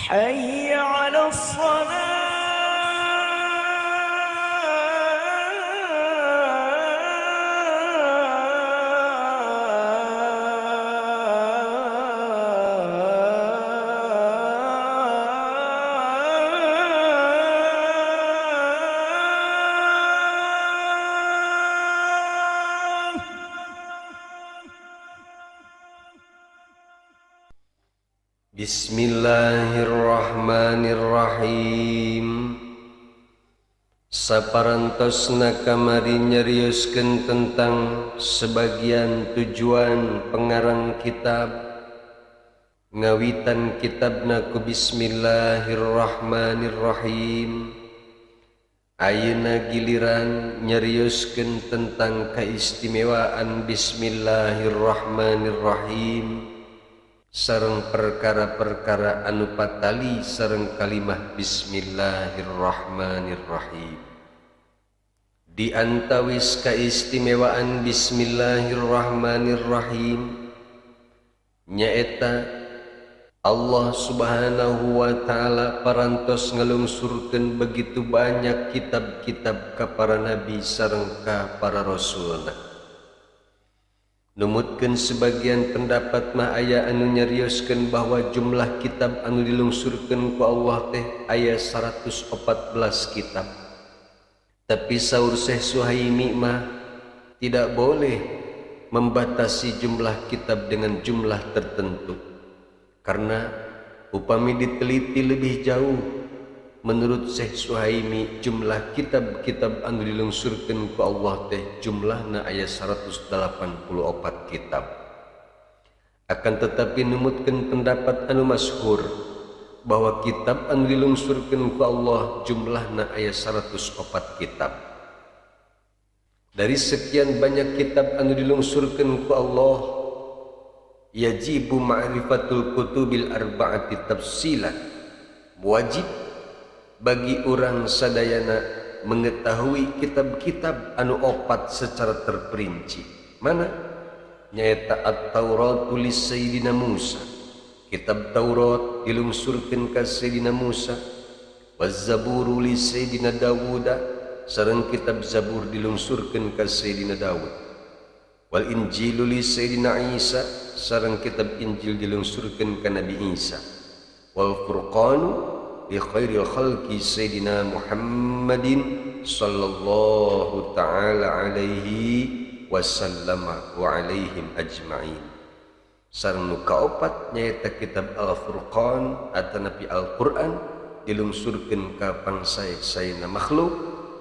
حي على الصلاة. Bismillahirrahmanirrahim. Saparantosna kamari nyarioskeun tentang sebagian tujuan pengarang kitab. Ngawitan kitabna ku Bismillahirrahmanirrahim. Ayeuna giliran nyarioskeun tentang keistimewaan Bismillahirrahmanirrahim sareng perkara-perkara anu patali sareng kalimah Bismillahirrahmanirrahim. Di antawis kaistimewaan Bismillahirrahmanirrahim nyaeta Allah Subhanahu wa ta'ala parantos ngalungsurkeun begitu banyak kitab-kitab ka para nabi sareng ka para rasulna. Numutkeun sebagian pendapat mah aya anu nyarioskeun bahwa jumlah kitab anu dilungsurkeun ku Allah teh aya 114 kitab. Tapi saur Syekh Suhaimi mah tidak boleh membatasi jumlah kitab dengan jumlah tertentu. Karena upami diteliti lebih jauh, menurut Syekh Suhaimi jumlah kitab-kitab anu dilungsurkeun ku Allah teh jumlahna aya 184 kitab. Akan tetapi numutkeun pendapat anu masyhur bahwa kitab anu dilungsurkeun ku Allah jumlahna aya 104 kitab. Dari sekian banyak kitab anu dilungsurkeun ku Allah, yajibu ma'rifatul kutubil arba'ati tafsilan. Wajib bagi orang sadayana mengetahui kitab-kitab anu opat secara terperinci. Mana? Nyaeta At-Taurat tulis Sayyidina Musa. Kitab Taurat dilungsurkeun ka Sayyidina Musa. Waz-Zaburu li Sayyidina Dawuda, sareng kitab Zabur dilungsurkeun ka Sayyidina Dawud. Wal Injilu li Sayyidina Isa, sareng kitab Injil dilungsurkeun ka Nabi Isa. Wal Furqanu li khairil khalqi Sayyidina Muhammadin sallallahu ta'ala alaihi wasallama wa alaihim ajma'in. Sareng nu kaopat nyaeta kitab Al-Furqan atanapi Al-Qur'an dilungsurkeun ka pangsae-saena makhluk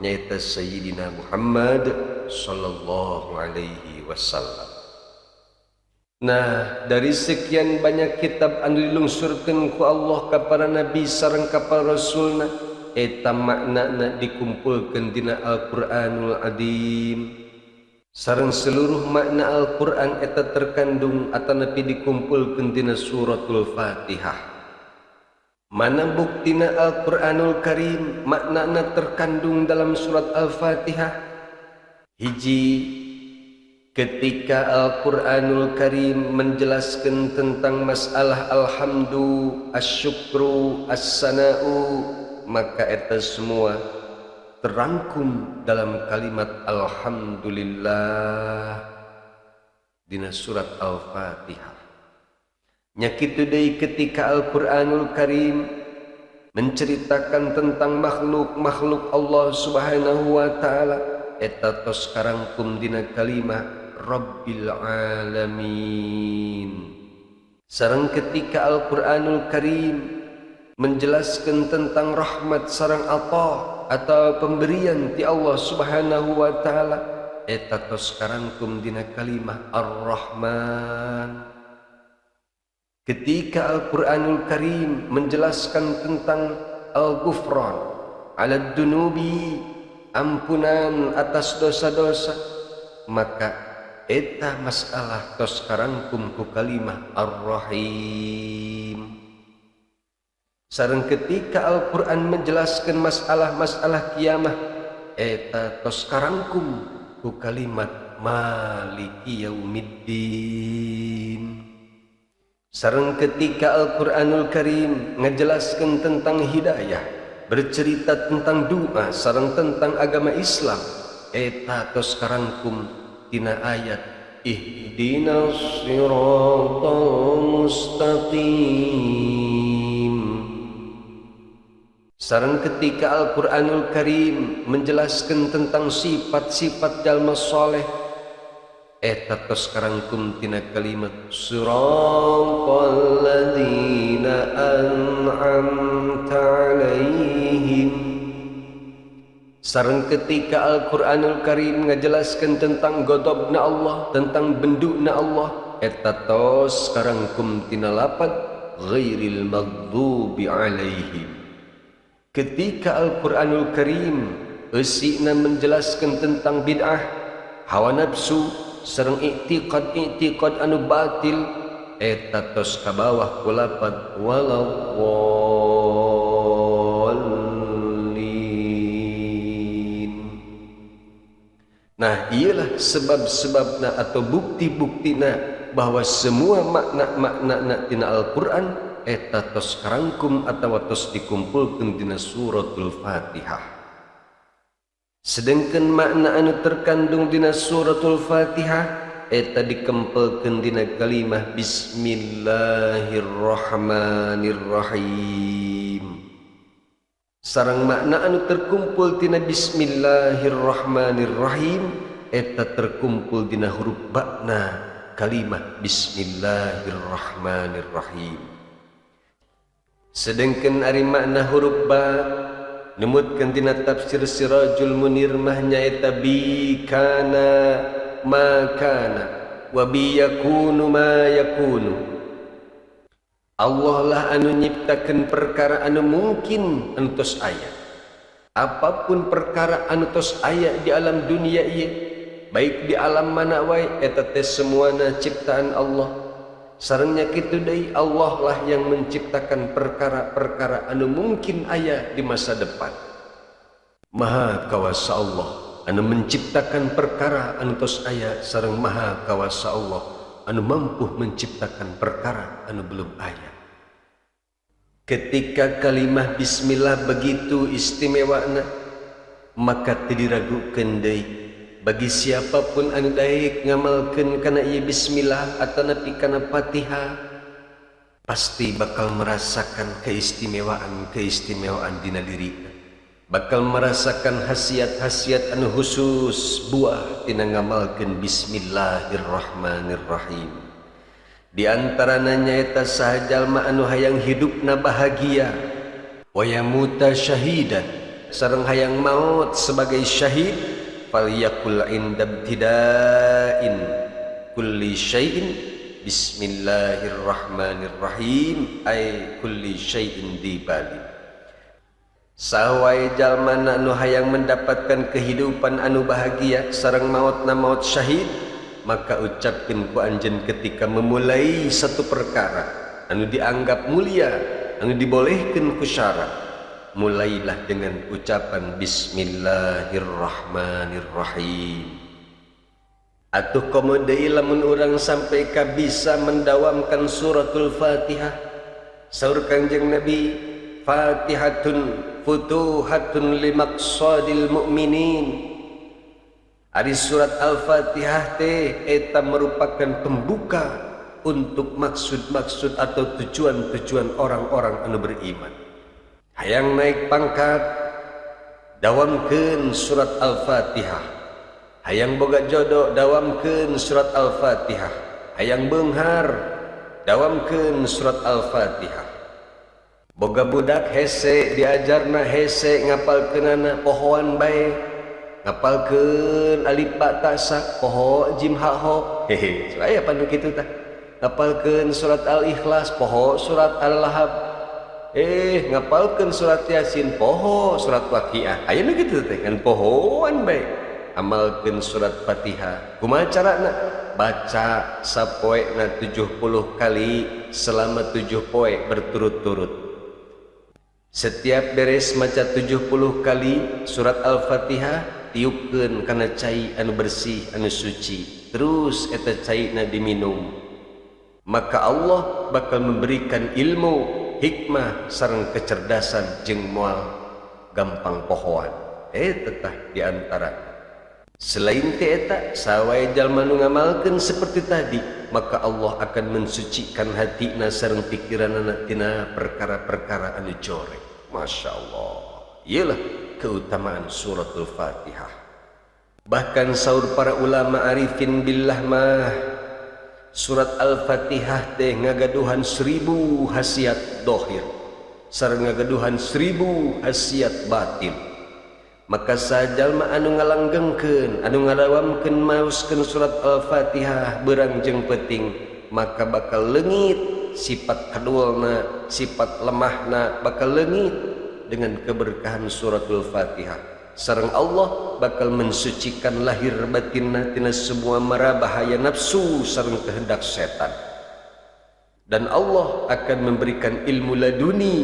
nyaeta Sayyidina Muhammad sallallahu alaihi wasallam. Nah, dari sekian banyak kitab anu dilungsurkeun ku Allah ka para nabi sareng ka para rasulna, eta maknana dikumpulkeun dina Al-Qur'anul Adzim. Sareng seluruh makna Al-Qur'an eta terkandung atanapi dikumpulkeun dina suratul Fatihah. Mana buktina Al-Qur'anul Karim maknana terkandung dalam surat Al-Fatihah? Hiji, ketika Al-Quranul Karim menjelaskan tentang masalah alhamdu, asyukru, as-sana'u, maka eta semua terangkum dalam kalimat alhamdulillah dina surat Al-Fatihah. Nya kitu deui ketika Al-Quranul Karim menceritakan tentang makhluk-makhluk Allah Subhanahu wa ta'ala, eta tos karangkum dina kalimah Rabbil Alamin. Sareng ketika Al-Quranul Karim menjelaskan tentang rahmat sareng atau pemberian ti Allah Subhanahu wa ta'ala, eta tos karangkum dina kalimah Ar-Rahman. Ketika Al-Quranul Karim menjelaskan tentang Al-Ghufran ala dunubi, ampunan atas dosa-dosa, maka eta masalah tos karangkum ku kalimah Ar-Rahim. Sareng ketika Al-Qur'an menjelaskan masalah-masalah kiamah, eta tos karangkum ku kalimat Maliki Yaumiddin. Sareng ketika Al-Quranul Karim ngejelaskan tentang hidayah, bercerita tentang doa sareng tentang agama Islam, eta tos karangkum tina ayat ihdinas siratal mustaqim. Sareng ketika Al-Quranul Karim menjelaskan tentang sifat-sifat jalma soleh, eta tos karangkum tina kalimat siratal ladzina an'amta alaihim. Sareng ketika Al-Quranul Karim ngajelaskan tentang godobna Allah, tentang bendukna Allah, eta tos karangkum tina lapad ghairil maghdubi alaihim. Ketika Al-Quranul Karim eusina menjelaskan tentang bid'ah, hawa nafsu, sareng i'tiqad anu batil, eta tos ka bawah ku lapad walawwallin. Nah, ialah sebab-sebabna atau bukti-buktina bahwa semua makna-makna tina Al-Quran eta tos karangkum atawa tos dikumpulkeun tina suratul Fatihah. Sedangkan makna anu terkandung dina suratul Fatihah eta dikempelkeun dina kalimah Bismillahirrahmanirrahim. Sareng makna anu terkumpul dina Bismillahirrahmanirrahim eta terkumpul dina huruf ba'na kalimah Bismillahirrahmanirrahim. Sedangkan ari makna huruf ba numutkeun dina tafsir Sirajul Munir mah nyaeta bi kana ma kana wa bi yakunu ma yakunu. Allah lah anu nyiptakeun perkara anu mungkin entos aya. Apapun perkara anu tos aya di alam dunia ieu, baik di alam mana wae, eta teh semuana ciptaan Allah. Sarengnya kitu deui, Allah lah yang menciptakan perkara-perkara anu mungkin aya di masa depan. Maha kawasa Allah anu menciptakan perkara anu tos aya, sareng maha kawasa Allah anu mampu menciptakan perkara anu belum aya. Ketika kalimah bismillah begitu istimewana, maka teu diragukeun deui bagi siapapun anu daek ngamalkeun kana ieu bismillah atau nepi kana Fatihah, pasti bakal merasakan keistimewaan dina dirina, bakal merasakan khasiat-khasiat anu khusus buah tina ngamalkeun Bismillahirrahmanirrahim. Di antarana nyaeta saha jalma anu hayang hidupna bahagia, wa yamuta syahidan, sareng hayang maut sebagai syahid, falyakul inda ibtida'in kulli syai'in bismillahirrahmanirrahim ay kulli syai'in dibali. Sawai jalmana anu hayang mendapatkan kehidupan anu bahagia sareng mautna maut syahid, maka ucapkeun ku anjeun ketika memulai satu perkara anu dianggap mulia, anu dibolehkeun ku syara, mulailah dengan ucapan Bismillahirrahmanirrahim. Atuh komo deui lamun urang sampai ka bisa mendawamkan suratul Fatihah. Saur Kangjeng Nabi, Fatihatun futuhatun limaqsadil mu'minin. Ari surat Al-Fatihah teh eta merupakan pembuka untuk maksud-maksud atau tujuan-tujuan orang-orang anu beriman. Hayang naik pangkat, dawamkeun surat Al-Fatihah. Hayang boga jodoh, dawamkeun surat Al-Fatihah. Hayang beunghar, dawamkeun surat Al-Fatihah. Boga budak hese, diajarna hese ngapalkeunana pohoan bae, ngapalkeun alif ba ta sa poho jim ha ho. Hehe, aya panu kitu tah. Ngapalkeun surat Al-Ikhlas, poho surat Al-Lahab. Ngapalkeun surat Yasin, poho surat Waqiah. Ayeuna kitu teh kan pohoan bae. Amalkeun surat Fatihah. Kumaha carana? Baca sapoena 70 kali selama 7 poe berturut-turut. Setiap beres maca 70 kali surat Al-Fatihah, tiupkeun kana cai anu bersih anu suci. Terus eta caina diminum. maka Allah bakal memberikan ilmu, hikmah sareng kecerdasan jeung moal gampang pohoan. Tetah diantara selain eta sawae jalma nu ngamalkeun seperti tadi, maka Allah akan mensucikan hatina sareng pikiranna tina perkara-perkara anu jorek. Masya Allah, iyalah keutamaan suratul Fatihah. Bahkan saur para ulama arifin billah mah, surat Al-Fatihah teh ngagaduhan 1000 hasiat dohir sareng ngagaduhan 1000 hasiat batin. Maka sajalma anu ngalanggengkeun, anu ngadawamkeun maoskeun surat Al-Fatihah beurang jeung peuting, maka bakal leungit sifat kadulna, sifat lemahna bakal leungit dengan keberkahan suratul Fatihah. Sareng Allah bakal mensucikan lahir batinna tina semua mara bahaya nafsu sareng kehendak setan. Dan Allah akan memberikan ilmu laduni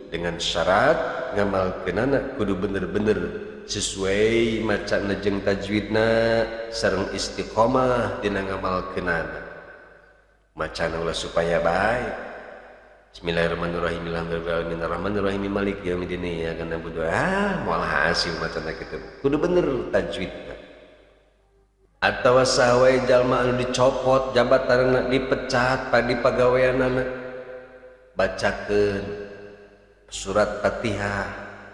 dengan syarat ngamalkeunana kudu bener-bener sesuai macana jeung tajwidna sareng istiqomah dina ngamalkeunana. Macana ulah supaya baik. Bismillahirrahmanirrahim. Alhamdulillahirrahmanirrahim. Maliki yaumiddin. Iyyaka na'budu wa iyyaka nasta'in. Moal hasil macana kitu. Kudu bener tajwidna. Atawa sawae jalma anu dicopot jabatanna, dipecat di pagaweanana, bacakeun surat Fatihah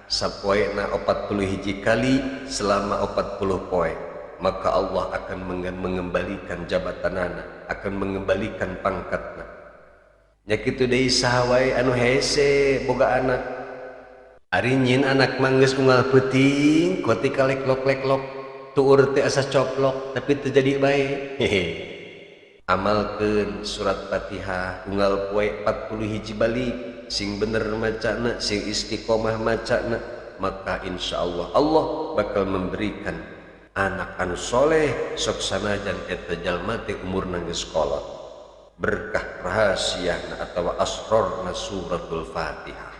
sapoena 41 kali selama 40 poe, maka Allah akan mengembalikan jabatanana, akan mengembalikan pangkatna. Nya kitu deui saha anu hese boga anak, ari nyin anak mah geus unggal peuting kotika leklok-leklok tuur teh asa coplok tapi teu jadi bae. Amalkeun surat Fatihah unggal poe 41 balik, sing bener macana, sing istiqomah macana, maka insyaallah Allah bakal memberikan anak anu soleh sok sanajan eta jalma teh umurna geus kolot. Berkah rahasiana atawa asrarna suratul Fatihah.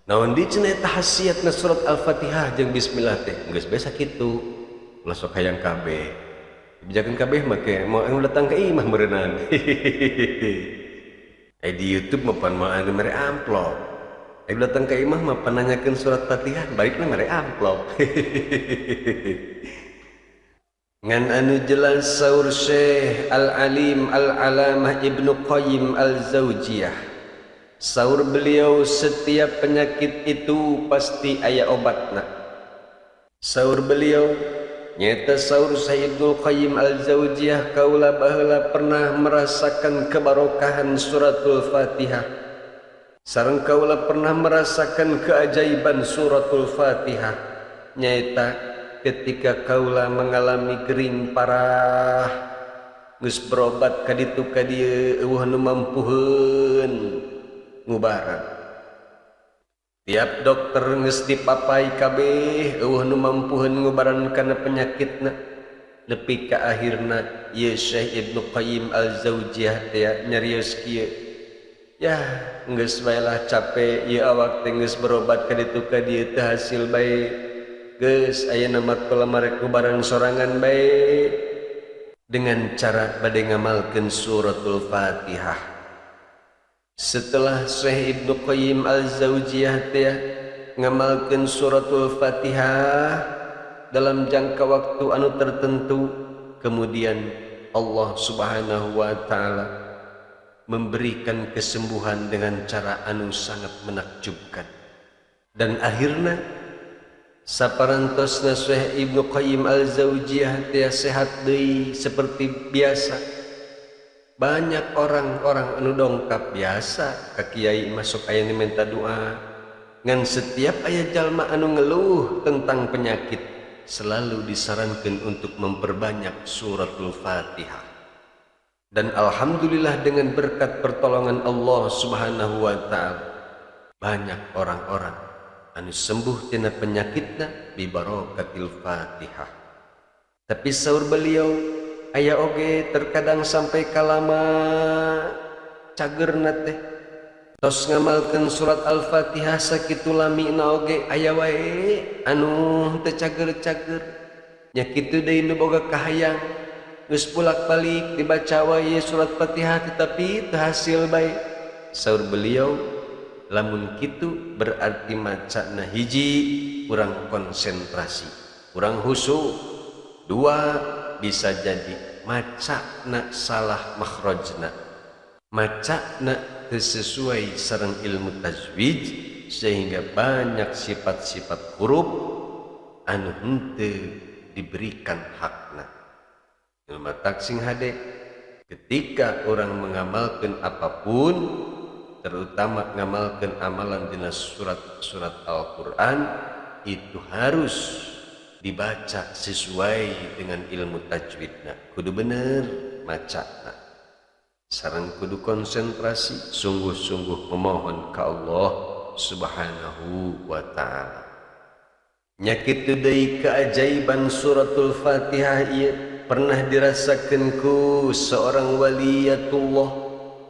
Naon di cenah eta hasiatna surat Al-Fatihah jeung bismillah teh geus biasa kitu. Ulah sok hayang kabeh. Dibijakeun kabeh make mau datang ka imah meureunana. Di YouTube mah pan moal mere amplop. Datang ka imah mah pananyakeun surat Fatihah baikna mere amplop. Ngan anu jelas saur Syekh Al-Alim Al-Alamah Ibnu Qayyim Al-Zaujiyah, saur beliau setiap penyakit itu pasti aya obatna. Saur beliau nyata saur Syekh Ibnu Qayyim Al-Zaujiyah, kaula baheula pernah merasakan kebarokahan suratul Fatihah, sareng kaula pernah merasakan keajaiban suratul Fatihah. Nyata ketika kaula mengalami kering parah, geus berobat ka ditu ka dieu eueuh nu mampuheun ngubaran. Tiap dokter geus dipapai kabeh eueuh nu mampuheun ngubaran kana penyakitna, nepi ka akhirna ieu Syekh Ibnu Qayyim Al-Zaujiyah teh nyarios kieu. Yah, geus bae lah capek ieu awak teh geus berobat ka ditu ka dieu teu hasil bae. Geus ayeuna makola marek kubaran sorangan bae dengan cara bade ngamalkeun suratul Fatihah. Setelah Syekh Ibnu Qayyim Al-Zaujiyah teh ngamalkeun suratul Fatihah dalam jangka waktu anu tertentu, kemudian Allah Subhanahu wa taala memberikan kesembuhan dengan cara anu sangat menakjubkan. Dan akhirnya saparantosna Syekh Ibnu Qayyim Al-Zaujiyah teh sehat deui seperti biasa. Banyak orang-orang anu dongkap biasa ka kiai masuk aya minta doa. Ngan setiap aya jalma anu ngeluh tentang penyakit selalu disarankan untuk memperbanyak suratul Fatihah. Dan alhamdulillah dengan berkat pertolongan Allah Subhanahu wa taala banyak orang-orang anu sembuh tina penyakitna bi barakatil Fatihah. Tapi saur beliau aya oge terkadang sampai kalama cagerna teh tos ngamalkeun surat Al-Fatihah sakitu lamina oge aya wae anu teu cager-cager. Nya kitu deui nu boga kahayang geus bolak-balik dibaca wae surat Fatihah tetapi teu hasil bae. Saur beliau, lamun kitu berarti macana hiji kurang konsentrasi, kurang khusyuk. Dua, bisa jadi macana salah makhrajna, macana teu sesuai sareng ilmu tajwid sehingga banyak sifat-sifat huruf anu henteu diberikan hakna. Matak sing hade, ketika orang mengamalkan apapun, terutama mengamalkan amalan dina surat-surat Al-Quran, itu harus dibaca sesuai dengan ilmu tajwidna. Kudu bener macana, sareng kudu konsentrasi, sungguh-sungguh memohon ke Allah Subhanahu wa ta'ala. Nyakit deui keajaiban suratul Fatihah ieu pernah dirasakeun ku seorang waliyatullah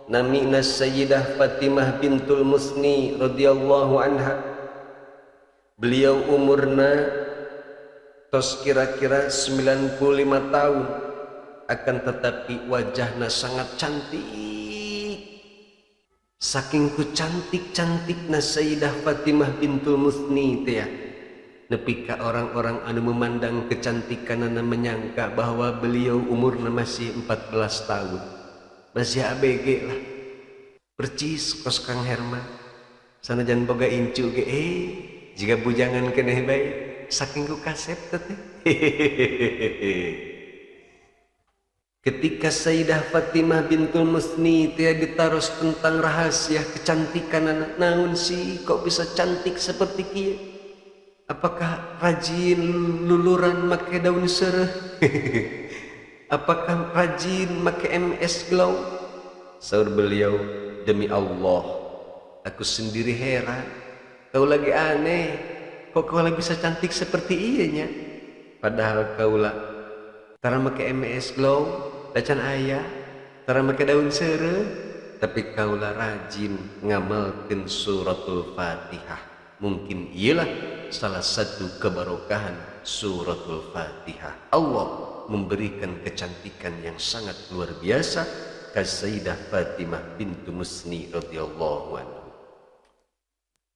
namina Sayyidah Fatimah bintul Musni radhiyallahu anha. Beliau umurna tos kira-kira 95 tahun, akan tetapi wajahna sangat cantik. Saking ku cantik-cantikna Sayyidah Fatimah bintul Musni teh ya, nepi ka orang-orang anu memandang kecantikanana menyangka bahwa beliau umurna masih 14 tahun. Masih ABG lah. Percis kos Kang Herman. Sanajan boga incu ge jika bujangan keneh bae saking ku kasep teh. Ketika Sayyidah Fatimah bintul Musni teh ditaros tentang rahasia kecantikan anak, naon sih kok bisa cantik seperti kieu? Apakah rajin luluran make daun sereh? Apakah rajin make MS Glow? Saur beliau, demi Allah, aku sendiri heran. Kau lagi aneh, kok kau lagi bisa cantik seperti ianya? Padahal kaulah tara make MS Glow, dacan ayah, tara make daun sereh, tapi kaulah rajin ngamalkeun suratul Fatihah. Mungkin ialah salah satu kebarokahan suratul Fatihah. Allah memberikan kecantikan yang sangat luar biasa ke Sayyidah Fatimah bintu Musni radhiyallahu anha.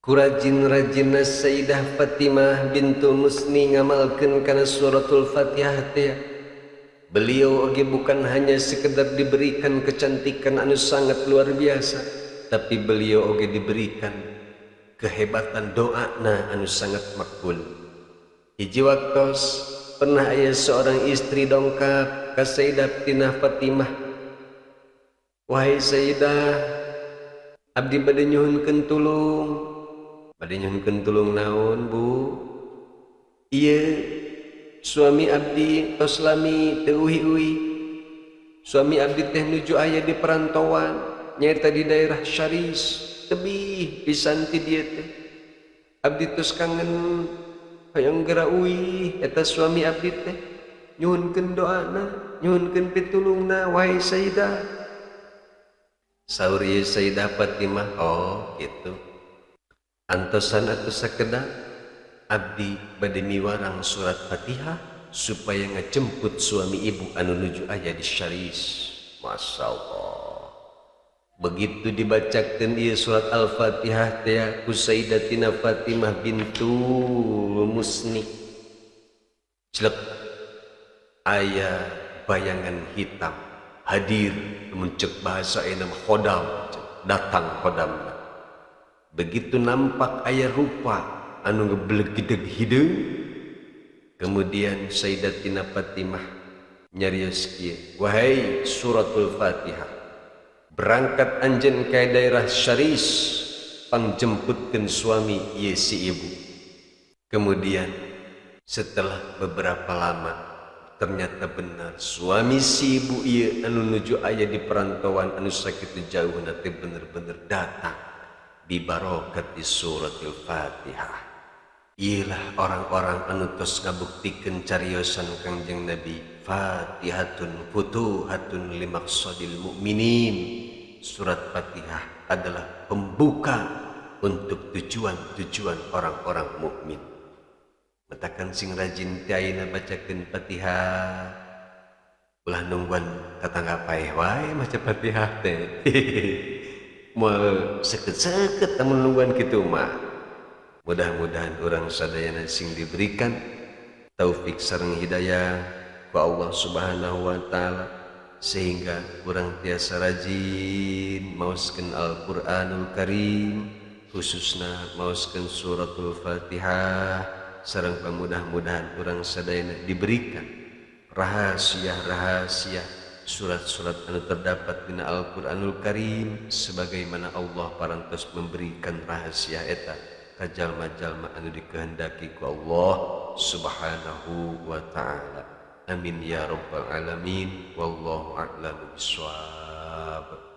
Kurajin-rajinna Sayyidah Fatimah bintu Musni ngamalkeun kana suratul Fatihah teh. Beliau oge bukan hanya sekedar diberikan kecantikan anu sangat luar biasa, tapi beliau oge diberikan kehebatan doana anu sangat makbul. Hiji waktos pernah aya seorang istri dongkap ka Sayyidah Fatimah, "Wahai Sayyidah, abdi bade nyuhunkeun tulung." Bade nyuhunkeun tulung naon, Bu? Ieu suami abdi tos lami teu uwi-uwi. Suami abdi teh nuju aya di perantauan, nyaeta di daerah Syaris. Tebih pisan ti dieu teh. Abdi tos kangen hayang geura uwi eta suami abdi teh. Nyuhunkeun doana, nyuhunkeun pitulungna wahai Sayyidah. Saur ieu Sayyidah Fatimah, "Oh, kitu. Antosan atuh sakedah abdi bade miwarang surat Fatihah supaya ngajemput suami ibu anu nuju aya di Syaris." Masyaallah. Begitu dibacakeun ieu surat Al-Fatihah teh ku Sayyidatina Fatimah bintu Musni, celek aya bayangan hitam hadir, muncul bahasa enam khodam, datang khodamna. Begitu nampak aya rupa anu ngeblegedeg hideung, kemudian Sayyidatina Fatimah nyarios kieu, "Wahai suratul Fatihah, berangkat anjeun ka daerah Syaris pangjemputkeun suami ieu si ibu." Kemudian setelah beberapa lama ternyata benar suami si ibu ieu anu nuju aya di perantauan anu sakitu jauhna teh bener-bener datang di barokat di suratul Fatihah. Iyalah orang-orang anu tos ngabuktikeun cariosan Kangjeng Nabi, Fatihatun futuhatun limaqsadil mu'minin. Surat Fatihah adalah pembuka untuk tujuan-tujuan orang-orang mukmin. Matakan sing rajin teh ayeuna bacakeun Fatihah, ulah nungguan tetangga paeh wae maca Fatihah teh. Moal seket-seket tamun nungguan kitu mah. Mudah-mudahan orang sadayana sing diberikan taufik sareng hidayah ku Allah Subhanahu wa taala sehingga urang tiasa rajin maoskeun Al-Qur'anul Karim khususna maoskeun suratul Fatihah sareng pamudah-mudahan urang sadayana diberikan rahasia-rahasia surat-surat anu terdapat dina Al-Qur'anul Karim sebagaimana Allah parantos memberikan rahasia eta ka jalma-jalma anu dikehendaki ku Allah Subhanahu wa taala. Amin ya rabbal alamin wallahu a'lamu bissawab.